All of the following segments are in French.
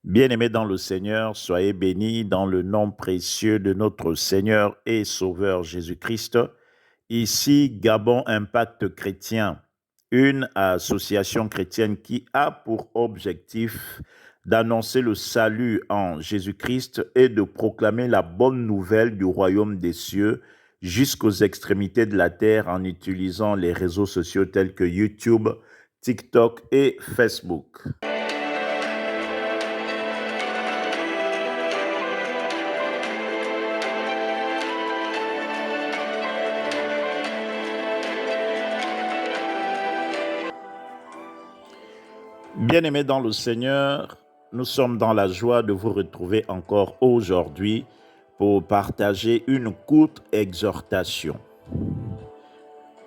Bien-aimés dans le Seigneur, soyez bénis dans le nom précieux de notre Seigneur et Sauveur Jésus-Christ. Ici, Gabon Impact Chrétien, une association chrétienne qui a pour objectif d'annoncer le salut en Jésus-Christ et de proclamer la bonne nouvelle du royaume des cieux jusqu'aux extrémités de la terre en utilisant les réseaux sociaux tels que YouTube, TikTok et Facebook. Bien-aimés dans le Seigneur, nous sommes dans la joie de vous retrouver encore aujourd'hui pour partager une courte exhortation.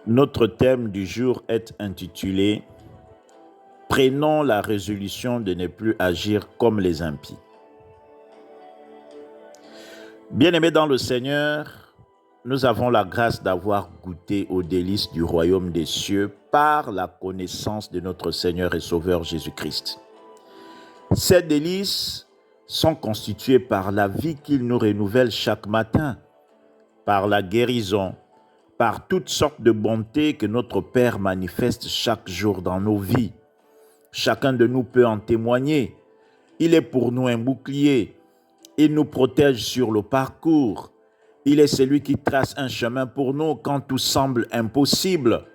Notre thème du jour est intitulé « Prenons la résolution de ne plus agir comme les impies ». Bien-aimés dans le Seigneur, nous avons la grâce d'avoir goûté aux délices du royaume des cieux par la connaissance de notre Seigneur et Sauveur Jésus-Christ. Ces délices sont constituées par la vie qu'il nous renouvelle chaque matin, par la guérison, par toutes sortes de bontés que notre Père manifeste chaque jour dans nos vies. Chacun de nous peut en témoigner. Il est pour nous un bouclier. Il nous protège sur le parcours. Il est celui qui trace un chemin pour nous quand tout semble impossible.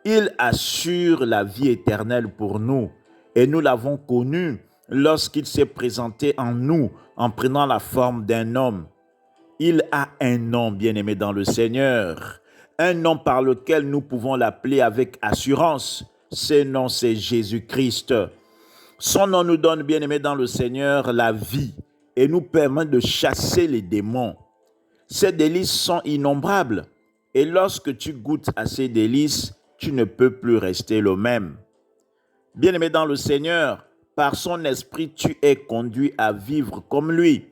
Il assure la vie éternelle pour nous et nous l'avons connu lorsqu'il s'est présenté en nous en prenant la forme d'un homme. Il a un nom, bien-aimé dans le Seigneur, un nom par lequel nous pouvons l'appeler avec assurance. Ce nom, c'est Jésus-Christ. Son nom nous donne, bien-aimé dans le Seigneur, la vie et nous permet de chasser les démons. Ces délices sont innombrables et lorsque tu goûtes à ces délices, tu ne peux plus rester le même. Bien-aimé dans le Seigneur, par son esprit, tu es conduit à vivre comme lui,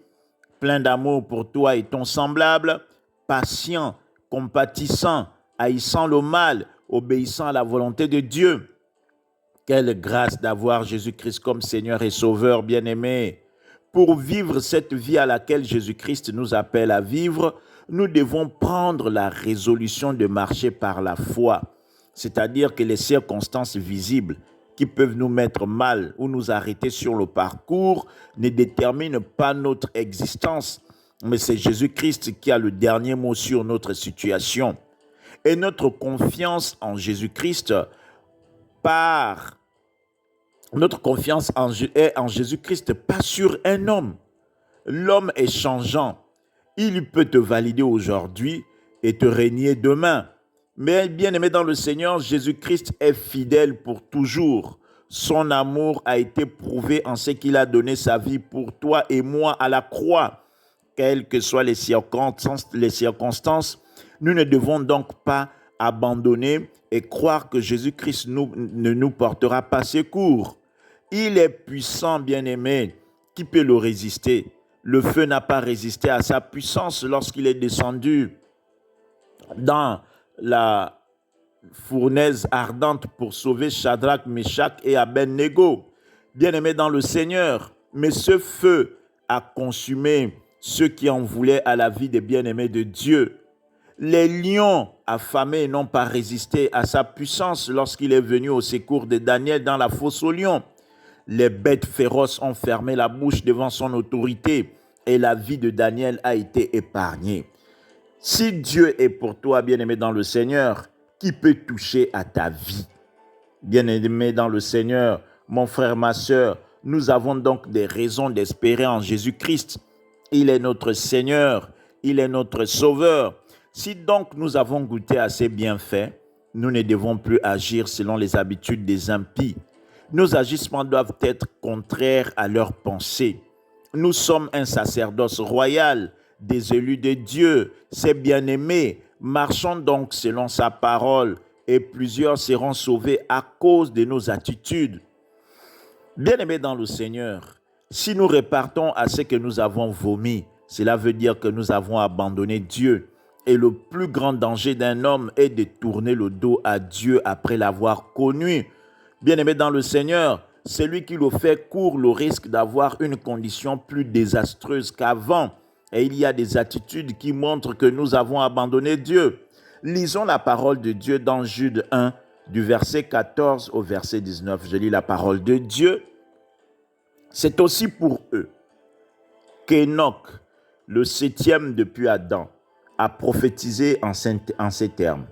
plein d'amour pour toi et ton semblable, patient, compatissant, haïssant le mal, obéissant à la volonté de Dieu. Quelle grâce d'avoir Jésus-Christ comme Seigneur et Sauveur, bien-aimé. Pour vivre cette vie à laquelle Jésus-Christ nous appelle à vivre, nous devons prendre la résolution de marcher par la foi. C'est-à-dire que les circonstances visibles qui peuvent nous mettre mal ou nous arrêter sur le parcours ne déterminent pas notre existence, mais c'est Jésus-Christ qui a le dernier mot sur notre situation. Et notre confiance en Jésus-Christ est en Jésus-Christ, pas sur un homme. L'homme est changeant. Il peut te valider aujourd'hui et te régner demain. Mais bien-aimé dans le Seigneur, Jésus-Christ est fidèle pour toujours. Son amour a été prouvé en ce qu'il a donné sa vie pour toi et moi à la croix. Quelles que soient les circonstances, nous ne devons donc pas abandonner et croire que Jésus-Christ ne nous portera pas secours. Il est puissant, bien-aimé, qui peut le résister? Le feu n'a pas résisté à sa puissance lorsqu'il est descendu dans la fournaise ardente pour sauver Shadrach, Meshach et Abednego. Bien-aimé dans le Seigneur, mais ce feu a consumé ceux qui en voulaient à la vie des bien-aimés de Dieu. Les lions affamés n'ont pas résisté à sa puissance lorsqu'il est venu au secours de Daniel dans la fosse aux lions. Les bêtes féroces ont fermé la bouche devant son autorité et la vie de Daniel a été épargnée. Si Dieu est pour toi, bien-aimé dans le Seigneur, qui peut toucher à ta vie? Bien-aimé dans le Seigneur, mon frère, ma sœur, nous avons donc des raisons d'espérer en Jésus-Christ. Il est notre Seigneur, il est notre Sauveur. Si donc nous avons goûté à ses bienfaits, nous ne devons plus agir selon les habitudes des impies. Nos agissements doivent être contraires à leurs pensées. Nous sommes un sacerdoce royal, des élus de Dieu, ses bien-aimés. Marchons donc selon sa parole et plusieurs seront sauvés à cause de nos attitudes. Bien-aimés dans le Seigneur, si nous repartons à ce que nous avons vomi, cela veut dire que nous avons abandonné Dieu. Et le plus grand danger d'un homme est de tourner le dos à Dieu après l'avoir connu. Bien-aimés dans le Seigneur, celui qui le fait court le risque d'avoir une condition plus désastreuse qu'avant. Et il y a des attitudes qui montrent que nous avons abandonné Dieu. Lisons la parole de Dieu dans Jude 1, du verset 14 au verset 19. Je lis la parole de Dieu. C'est aussi pour eux qu'Enoch, le 7e depuis Adam, a prophétisé en ces termes.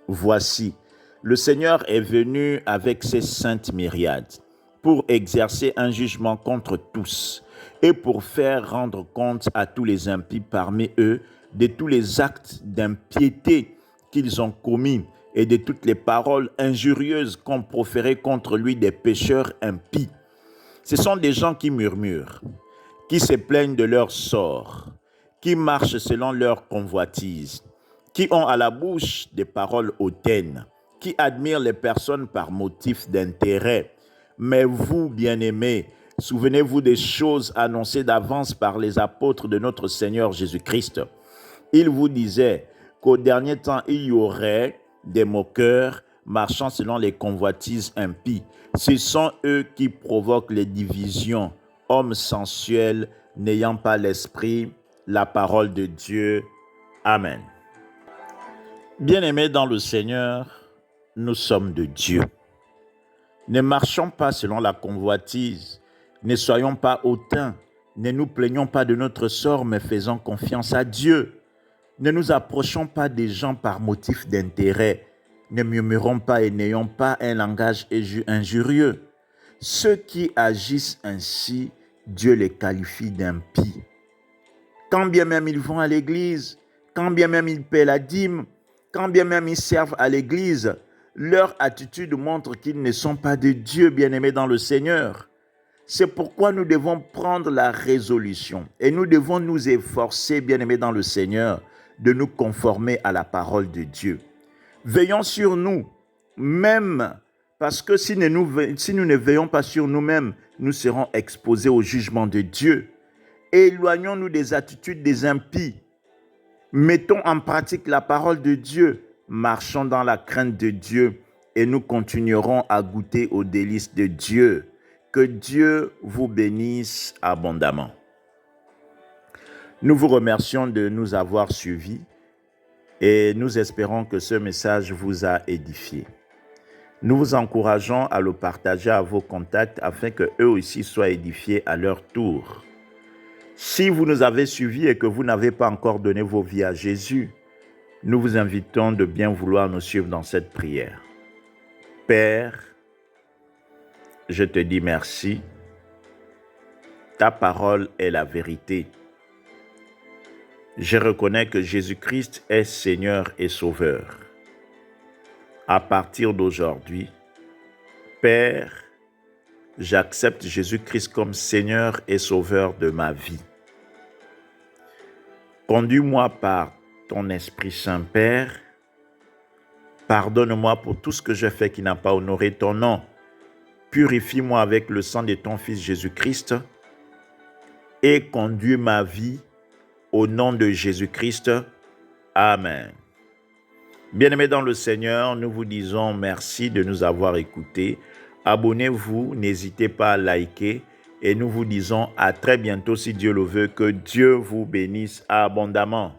Voici, le Seigneur est venu avec ses saintes myriades pour exercer un jugement contre tous et pour faire rendre compte à tous les impies parmi eux de tous les actes d'impiété qu'ils ont commis et de toutes les paroles injurieuses qu'ont proférées contre lui des pécheurs impies. Ce sont des gens qui murmurent, qui se plaignent de leur sort, qui marchent selon leur convoitise, qui ont à la bouche des paroles hautaines, qui admirent les personnes par motif d'intérêt. Mais vous, bien-aimés, souvenez-vous des choses annoncées d'avance par les apôtres de notre Seigneur Jésus-Christ. Ils vous disaient qu'au dernier temps, il y aurait des moqueurs marchant selon les convoitises impies. Ce sont eux qui provoquent les divisions, hommes sensuels, n'ayant pas l'esprit, la parole de Dieu. Amen. Bien-aimés dans le Seigneur, nous sommes de Dieu. Ne marchons pas selon la convoitise, ne soyons pas hautains, ne nous plaignons pas de notre sort, mais faisons confiance à Dieu. Ne nous approchons pas des gens par motif d'intérêt, ne murmurons pas et n'ayons pas un langage injurieux. Ceux qui agissent ainsi, Dieu les qualifie d'impies. Quand bien même ils vont à l'église, quand bien même ils paient la dîme, quand bien même ils servent à l'église, leur attitude montre qu'ils ne sont pas de Dieu, bien-aimés dans le Seigneur. C'est pourquoi nous devons prendre la résolution et nous devons nous efforcer, bien-aimés dans le Seigneur, de nous conformer à la parole de Dieu. Veillons sur nous, même parce que si nous ne veillons pas sur nous-mêmes, nous serons exposés au jugement de Dieu. Éloignons-nous des attitudes des impies. Mettons en pratique la parole de Dieu. Marchons dans la crainte de Dieu et nous continuerons à goûter aux délices de Dieu. Que Dieu vous bénisse abondamment. Nous vous remercions de nous avoir suivis et nous espérons que ce message vous a édifié. Nous vous encourageons à le partager à vos contacts afin qu'eux aussi soient édifiés à leur tour. Si vous nous avez suivis et que vous n'avez pas encore donné vos vies à Jésus, nous vous invitons de bien vouloir nous suivre dans cette prière. Père, je te dis merci. Ta parole est la vérité. Je reconnais que Jésus-Christ est Seigneur et Sauveur. À partir d'aujourd'hui, Père, j'accepte Jésus-Christ comme Seigneur et Sauveur de ma vie. Conduis-moi par ton Esprit Saint, Père. Pardonne-moi pour tout ce que j'ai fait qui n'a pas honoré ton nom. Purifie-moi avec le sang de ton Fils Jésus-Christ et conduis ma vie au nom de Jésus-Christ. Amen. Bien-aimés dans le Seigneur, nous vous disons merci de nous avoir écoutés. Abonnez-vous, n'hésitez pas à liker et nous vous disons à très bientôt si Dieu le veut. Que Dieu vous bénisse abondamment.